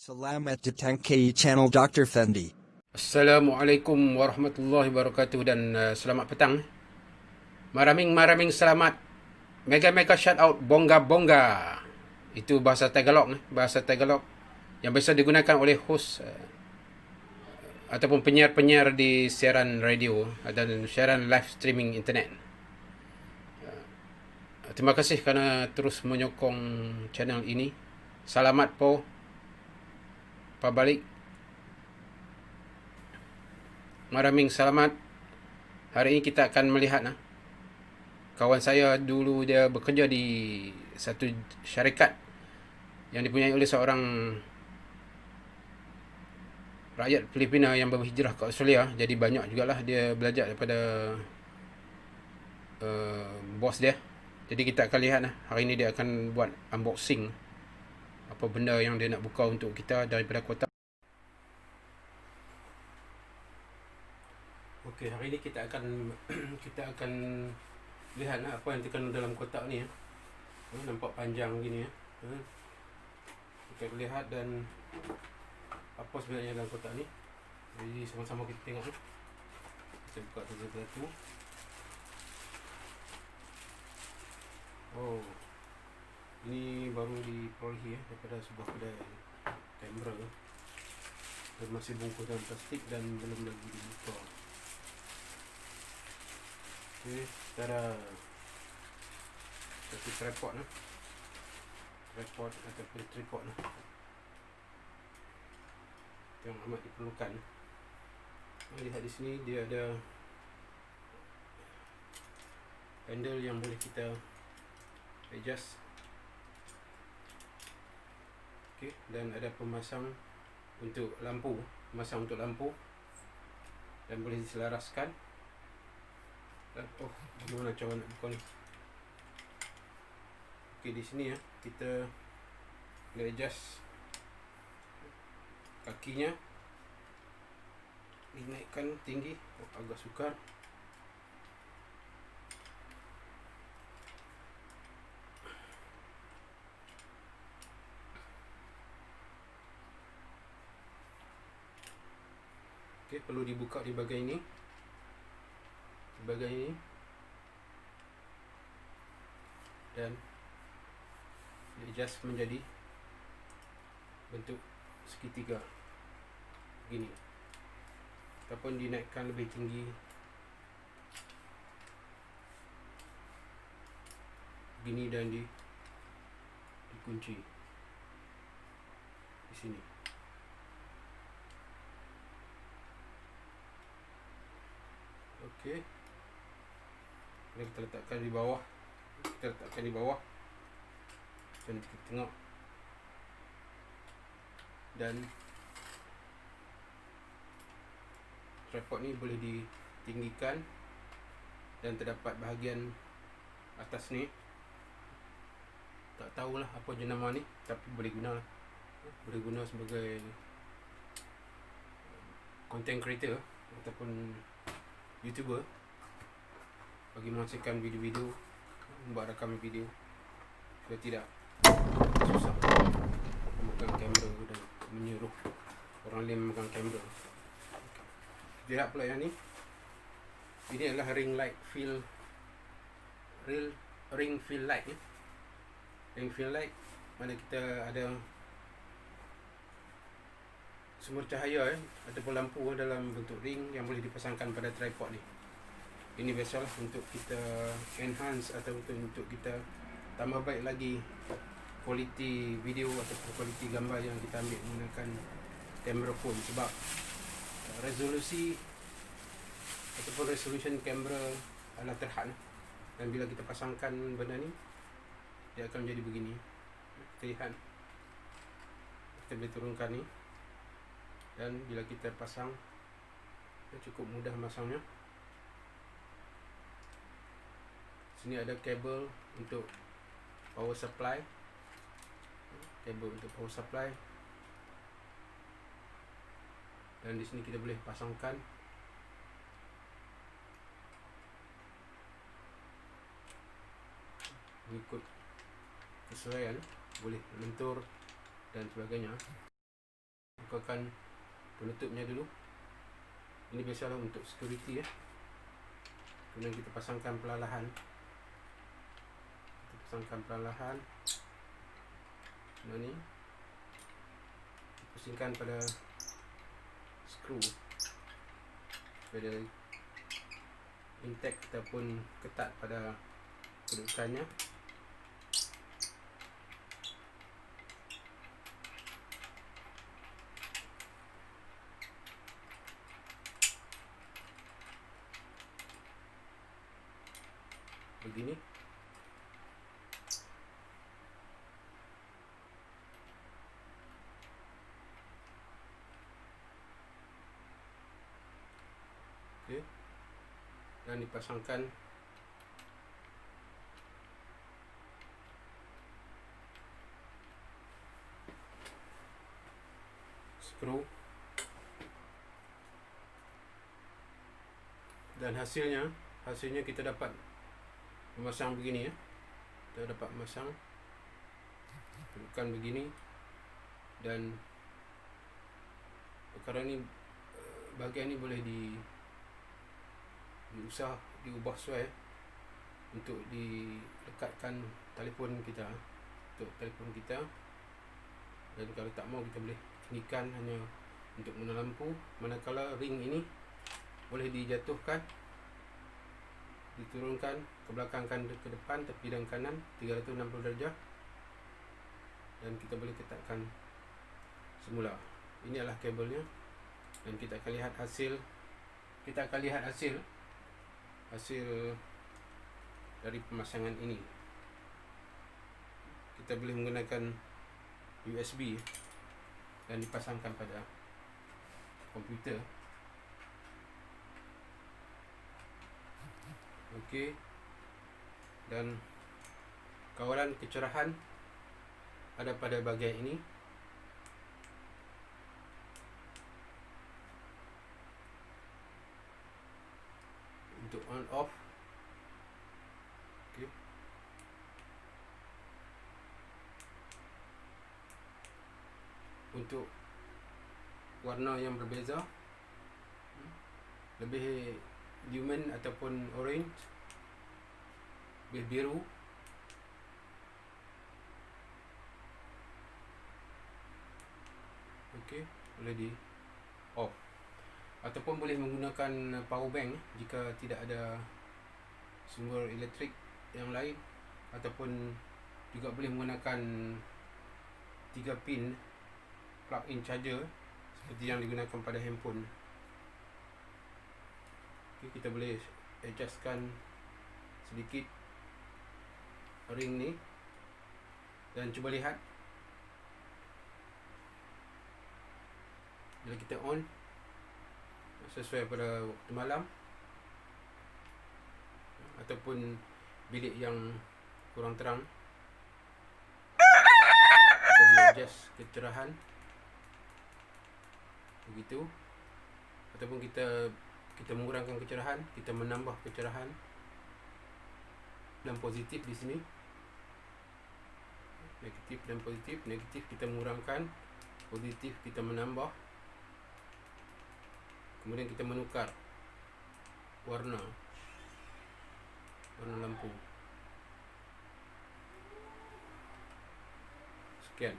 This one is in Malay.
Selamat datang ke channel Dr. Fendi. Assalamualaikum warahmatullahi wabarakatuh dan selamat petang. Maraming selamat. Mega shout out bongga. Itu bahasa Tagalog, bahasa Tagalog yang biasa digunakan oleh host ataupun penyiar-penyiar di siaran radio dan siaran live streaming internet. Terima kasih kerana terus menyokong channel ini. Salamat po pabalik. Maraming salamat. Hari ini kita akan melihat kawan saya dulu dia bekerja di satu syarikat yang dipunyai oleh seorang rakyat Filipina yang berhijrah ke Australia. Jadi banyak jugalah dia belajar daripada bos dia. Jadi kita akan lihat hari ini dia akan buat unboxing apa benda yang dia nak buka untuk kita daripada kotak. Okey, hari ini kita akan lihat apa yang terkandung dalam kotak ni. Nampak panjang begini ya. Kita lihat dan apa sebenarnya dalam kotak ni. Jadi sama-sama kita tengok. Kita buka satu-satu. Oh, ini baru diperolehi daripada sebuah kedai kamera. Dan masih bungkus dalam plastik dan belum lagi dibuka. Okey, cara satu tripod ataupun tripod yang amat diperlukan. Lihat di sini dia ada handle yang boleh kita adjust. Okey, dan ada pemasang untuk lampu, dan boleh diselaraskan. Oh, gimana cara nak buka ni? Okey, di sini kita boleh adjust kakinya, dinaikkan tinggi. Agak sukar. Okey, perlu dibuka di bahagian ini. Dan adjust menjadi bentuk segitiga begini, ataupun dinaikkan lebih tinggi begini dan dikunci di sini. Okey, kita letakkan di bawah. Dan kita tengok. Dan tripod ni boleh ditinggikan dan terdapat bahagian atas ni. Tak tahulah apa jenama ni, tapi boleh guna sebagai content creator ataupun YouTuber bagi menghasilkan video-video, membuat rakam video supaya tidak susah memegang kamera dan menyuruh orang lain memegang kamera. Lihat pula yang ni. Ini adalah ring fill light. Ring fill light mana kita ada sumber cahaya ataupun lampu dalam bentuk ring yang boleh dipasangkan pada tripod ni. Ini biasalah untuk kita enhance atau untuk kita tambah baik lagi kualiti video ataupun kualiti gambar yang kita ambil menggunakan kamera phone, sebab resolution kamera adalah terhad. Dan bila kita pasangkan benda ni, dia akan menjadi begini. Kita lihat, kita boleh turunkan ni, dan bila kita pasang, cukup mudah masangnya. Sini ada kabel untuk power supply. Dan di sini kita boleh pasangkan mengikut kesesuaian, boleh lentur dan sebagainya. bukakan penutupnya dulu. Ini biasalah untuk security ya. Kemudian kita pasangkan perlahan. Nah ni pusingkan pada skru supaya dia intact ataupun ketat pada kedudukannya. Begini. Okey. Dan dipasangkan skru. Dan hasilnya kita dapat memasang begini ya. Kita dapat memasang kedudukan begini, dan perkara ni, bahagian ni boleh diubah sesuai untuk dilekatkan telefon kita, dan kalau tak mau kita boleh tinggikan hanya untuk guna lampu. Manakala ring ini boleh dijatuhkan, diturunkan ke belakang, ke depan, tepi dan kanan 360 darjah, dan kita boleh ketatkan semula. Ini adalah kabelnya, dan kita akan lihat hasil dari pemasangan ini. Kita boleh menggunakan USB dan dipasangkan pada komputer. Okey. Dan kawalan kecerahan ada pada bahagian ini. Untuk on off. Okey. Untuk warna yang berbeza, lebih lemon ataupun orange, lebih biru, okey, boleh di off. Ataupun boleh menggunakan power bank jika tidak ada sumber elektrik yang lain, ataupun juga boleh menggunakan 3 pin plug-in charger seperti yang digunakan pada handphone. Okay, kita boleh adjustkan sedikit ring ni, dan cuba lihat bila kita on sesuai pada waktu malam ataupun bilik yang kurang terang, kita boleh adjust kecerahan begitu, ataupun kita mengurangkan kecerahan, kita menambah kecerahan. Dan positif di sini, negatif dan positif. Negatif kita mengurangkan, positif kita menambah. Kemudian kita menukar warna lampu. Sekian.